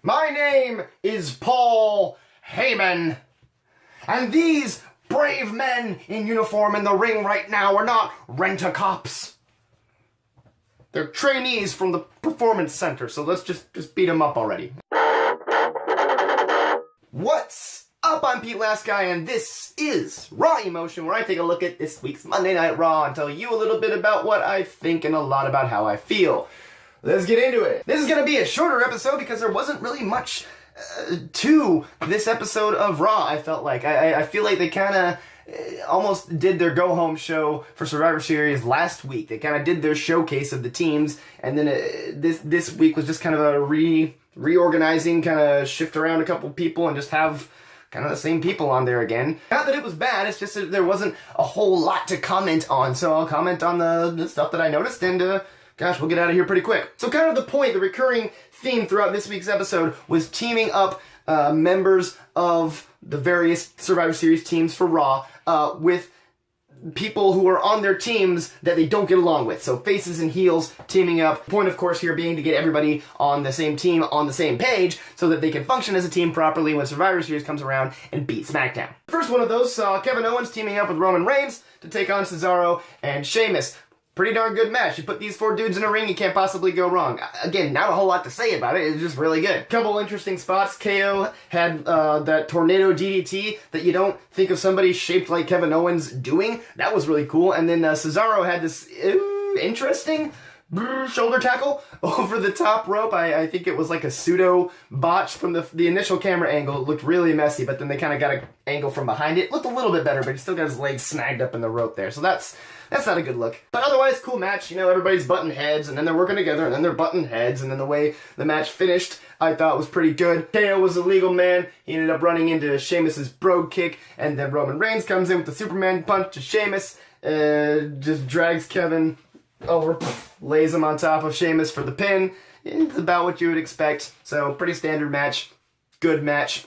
My name is Paul Heyman, and these brave men in uniform in the ring right now are not rent-a-cops. They're trainees from the Performance Center, so let's just beat them up already. What's up? I'm Pete Last Guy, and this is Raw Emotion, where I take a look at this week's Monday Night Raw and tell you a little bit about what I think and a lot about how I feel. Let's get into it. This is going to be a shorter episode because there wasn't really much to this episode of Raw, I felt like. I feel like they kind of almost did their go-home show for Survivor Series last week. They kind of did their showcase of the teams, and then this week was just kind of a reorganizing, kind of shift around a couple people and just have kind of the same people on there again. Not that it was bad, it's just that there wasn't a whole lot to comment on, so I'll comment on the stuff that I noticed, and gosh, we'll get out of here pretty quick. So kind of the point, the recurring theme throughout this week's episode was teaming up members of the various Survivor Series teams for Raw with people who are on their teams that they don't get along with. So faces and heels teaming up. The point, of course, here being to get everybody on the same team, on the same page, so that they can function as a team properly when Survivor Series comes around and beat SmackDown. The first one of those saw Kevin Owens teaming up with Roman Reigns to take on Cesaro and Sheamus. Pretty darn good match. You put these four dudes in a ring, you can't possibly go wrong. Again, not a whole lot to say about it, it's just really good. Couple interesting spots. KO had that tornado DDT that you don't think of somebody shaped like Kevin Owens doing. That was really cool. And then Cesaro had this interesting shoulder tackle over the top rope. I think it was like a pseudo botch from the initial camera angle. It looked really messy, but then they kind of got an angle from behind it. Looked a little bit better, but he still got his legs snagged up in the rope there. So that's not a good look. But otherwise, cool match. You know, everybody's butting heads, and then they're working together, and then they're butting heads, and then the way the match finished, I thought was pretty good. KO was a legal man. He ended up running into Sheamus's brogue kick, and then Roman Reigns comes in with the Superman punch to Sheamus, just drags Kevin over, lays him on top of Sheamus for the pin. It's about what you would expect. So, pretty standard match. Good match.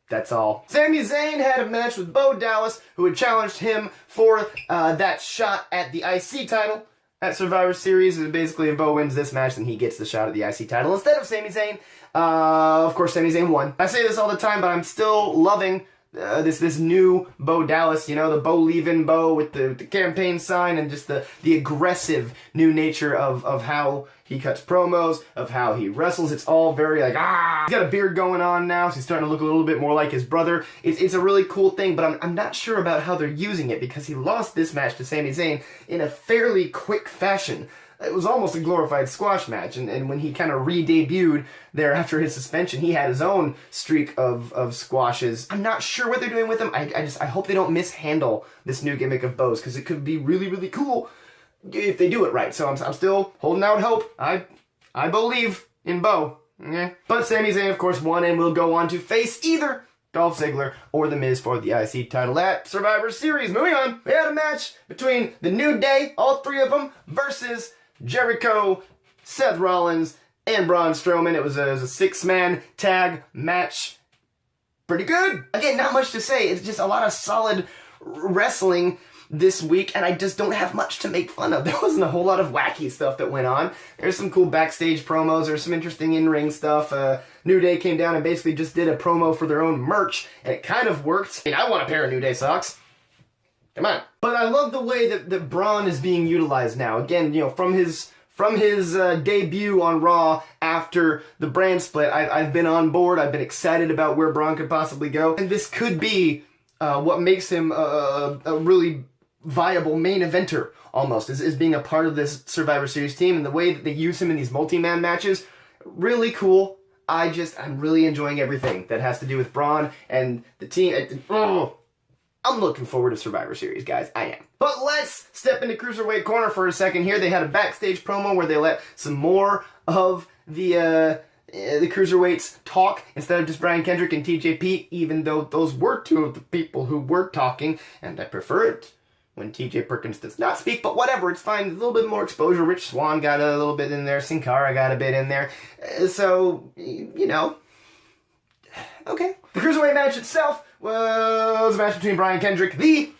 That's all. Sami Zayn had a match with Bo Dallas, who had challenged him for that shot at the IC title at Survivor Series. And basically, if Bo wins this match, then he gets the shot at the IC title instead of Sami Zayn. Of course, Sami Zayn won. I say this all the time, but I'm still loving this new Bo Dallas, you know, the Bo leaving Bo with the campaign sign and just the aggressive new nature of how he cuts promos, of how he wrestles. It's all very like, He's got a beard going on now, so he's starting to look a little bit more like his brother. It's a really cool thing, but I'm not sure about how they're using it because he lost this match to Sami Zayn in a fairly quick fashion. It was almost a glorified squash match, and when he kind of re-debuted there after his suspension, he had his own streak of squashes. I'm not sure what they're doing with him. I hope they don't mishandle this new gimmick of Bo's, because it could be really, really cool if they do it right. So I'm still holding out hope. I believe in Bo. Okay? But Sami Zayn, of course, won and will go on to face either Dolph Ziggler or The Miz for the IC title at Survivor Series. Moving on, we had a match between The New Day, all three of them, versus Jericho, Seth Rollins, and Braun Strowman. It was a six-man tag match. Pretty good. Again, not much to say. It's just a lot of solid wrestling this week, and I just don't have much to make fun of. There wasn't a whole lot of wacky stuff that went on. There's some cool backstage promos. There's some interesting in-ring stuff. New Day came down and basically just did a promo for their own merch, and it kind of worked. I mean, I want a pair of New Day socks. Come on. But I love the way that Braun is being utilized now. Again, you know, from his debut on Raw after the brand split, I've been on board. I've been excited about where Braun could possibly go. And this could be what makes him a really viable main eventer, almost, is being a part of this Survivor Series team. And the way that they use him in these multi-man matches, really cool. I'm really enjoying everything that has to do with Braun and the team. I'm looking forward to Survivor Series, guys. I am. But let's step into Cruiserweight Corner for a second here. They had a backstage promo where they let some more of the Cruiserweights talk instead of just Brian Kendrick and TJP, even though those were two of the people who were talking, and I prefer it when TJ Perkins does not speak, but whatever, it's fine. A little bit more exposure. Rich Swann got a little bit in there. Sin Cara got a bit in there. So, you know, okay. The Cruiserweight match itself was a match between Brian Kendrick, the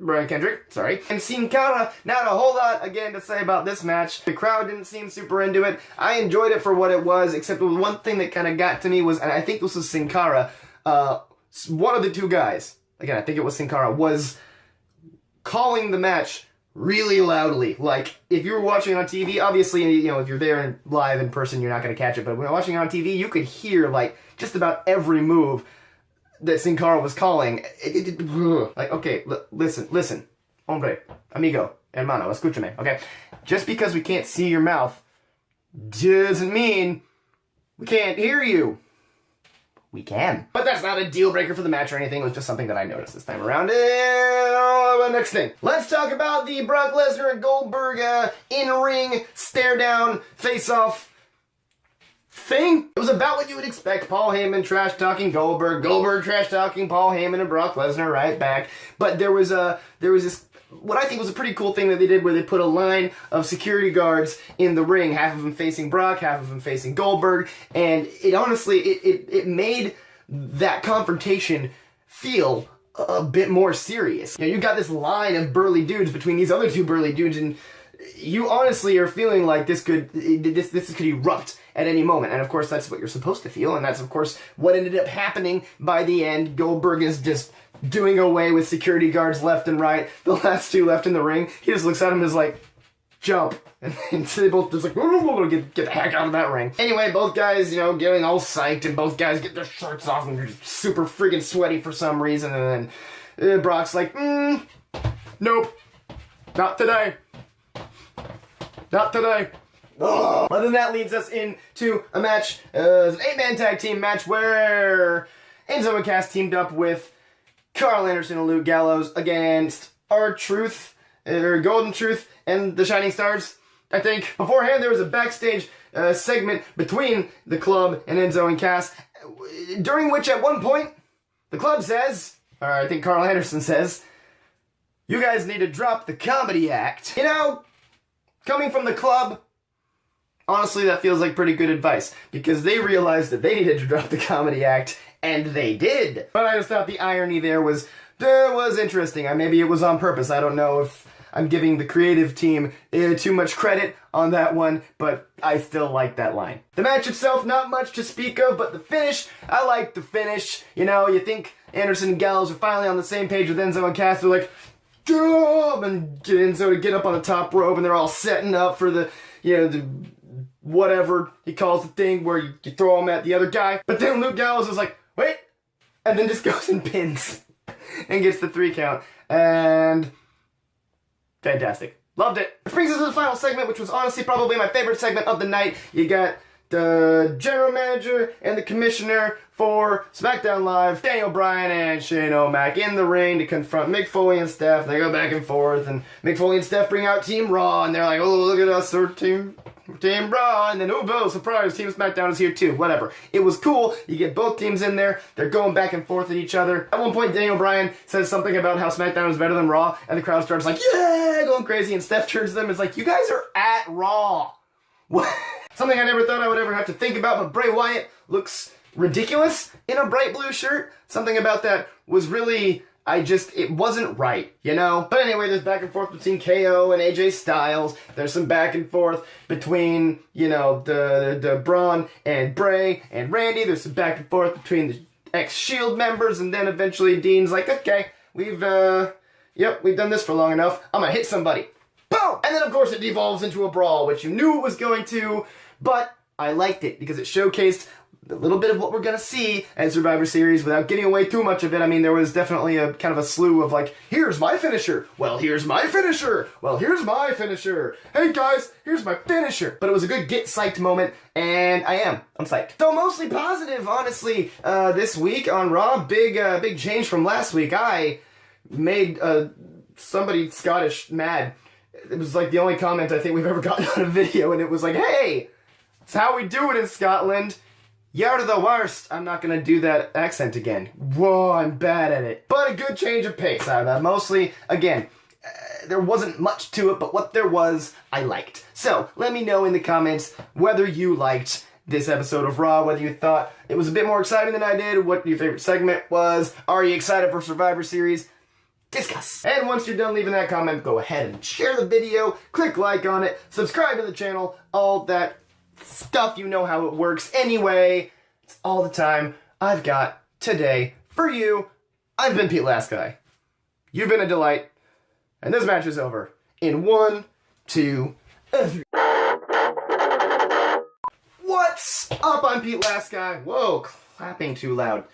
Brian Kendrick, sorry. And Sin Cara, not a whole lot, again, to say about this match. The crowd didn't seem super into it. I enjoyed it for what it was, except the one thing that kind of got to me was, and I think this was Sin Cara, one of the two guys, again, I think it was Sin Cara, was calling the match really loudly. Like, if you were watching it on TV, obviously, you know, if you're there live in person, you're not going to catch it, but when you're watching it on TV, you could hear, like, just about every move that Sin Cara was calling. Like, okay, listen, hombre, amigo, hermano, escúchame, okay? Just because we can't see your mouth doesn't mean we can't hear you. We can. But that's not a deal breaker for the match or anything. It was just something that I noticed this time around. Next thing. Let's talk about the Brock Lesnar and Goldberg in-ring stare-down face-off thing. It was about what you would expect. Paul Heyman trash-talking Goldberg. Goldberg trash-talking Paul Heyman and Brock Lesnar right back. But there was this, what I think was a pretty cool thing that they did where they put a line of security guards in the ring, half of them facing Brock, half of them facing Goldberg, and it honestly, it made that confrontation feel a bit more serious. You know, you got this line of burly dudes between these other two burly dudes, and you honestly are feeling like this could erupt at any moment. And of course, that's what you're supposed to feel, and that's of course what ended up happening by the end. Goldberg is just doing away with security guards left and right. The last two left in the ring, he just looks at him and is like, jump. And so they both just like, get the heck out of that ring. Anyway, both guys, you know, getting all psyched, and both guys get their shirts off and they're just super freaking sweaty for some reason. And then Brock's like, nope, not today. Not today. Ugh. But then that leads us into a match, an 8-man tag team match where Enzymic teamed up with Carl Anderson and Luke Gallows against R-Truth, or Golden Truth, and the Shining Stars, I think. Beforehand, there was a backstage segment between the club and Enzo and Cass, during which at one point, the club says, or I think Carl Anderson says, you guys need to drop the comedy act. You know, coming from the club, honestly, that feels like pretty good advice, because they realized that they needed to drop the comedy act, and they did. But I just thought the irony there was interesting. Maybe it was on purpose. I don't know if I'm giving the creative team too much credit on that one, but I still like that line. The match itself, not much to speak of, but the finish, I like the finish. You know, you think Anderson and Gallows are finally on the same page with Enzo and Cass. They're like, jump, and get Enzo to get up on the top rope, and they're all setting up for the, you know, the whatever he calls the thing where you throw him at the other guy. But then Luke Gallows is like, wait, and then just goes and pins and gets the 3 count. And fantastic. Loved it. Which brings us to the final segment, which was honestly probably my favorite segment of the night. You got the general manager and the commissioner for SmackDown Live, Daniel Bryan and Shane O'Mac, in the ring to confront Mick Foley and Steph. They go back and forth, and Mick Foley and Steph bring out Team Raw, and they're like, oh, look at us, we're Team Raw, and then, oh, surprise, Team SmackDown is here too. Whatever. It was cool. You get both teams in there. They're going back and forth at each other. At one point, Daniel Bryan says something about how SmackDown is better than Raw, and the crowd starts like, yeah, going crazy, and Steph turns to them and is like, you guys are at Raw. What? Something I never thought I would ever have to think about, but Bray Wyatt looks ridiculous in a bright blue shirt. Something about that was really, it wasn't right, you know? But anyway, there's back and forth between KO and AJ Styles. There's some back and forth between, you know, the Braun and Bray and Randy. There's some back and forth between the ex-Shield members, and then eventually Dean's like, okay, we've done this for long enough. I'm gonna hit somebody. Boom! And then, of course, it devolves into a brawl, which you knew it was going to, but I liked it because it showcased a little bit of what we're going to see at Survivor Series without getting away too much of it. I mean, there was definitely a kind of a slew of like, here's my finisher. Well, here's my finisher. Well, here's my finisher. Hey, guys, here's my finisher. But it was a good get psyched moment, and I'm psyched. So mostly positive, honestly, this week on Raw. Big change from last week. I made somebody Scottish mad. It was like the only comment I think we've ever gotten on a video, and it was like, hey, it's how we do it in Scotland. You're the worst. I'm not going to do that accent again. Whoa, I'm bad at it. But a good change of pace. Mostly, again, there wasn't much to it, but what there was, I liked. So, let me know in the comments whether you liked this episode of Raw, whether you thought it was a bit more exciting than I did, what your favorite segment was. Are you excited for Survivor Series? discuss. And once you're done leaving that comment, go ahead and share the video, click like on it, subscribe to the channel, all that stuff. You know how it works anyway. It's all the time I've got today for you. I've been Pete Last Guy. You've been a delight. And this match is over in 1, 2, 3. What's up? I'm Pete Last Guy. Whoa, clapping too loud.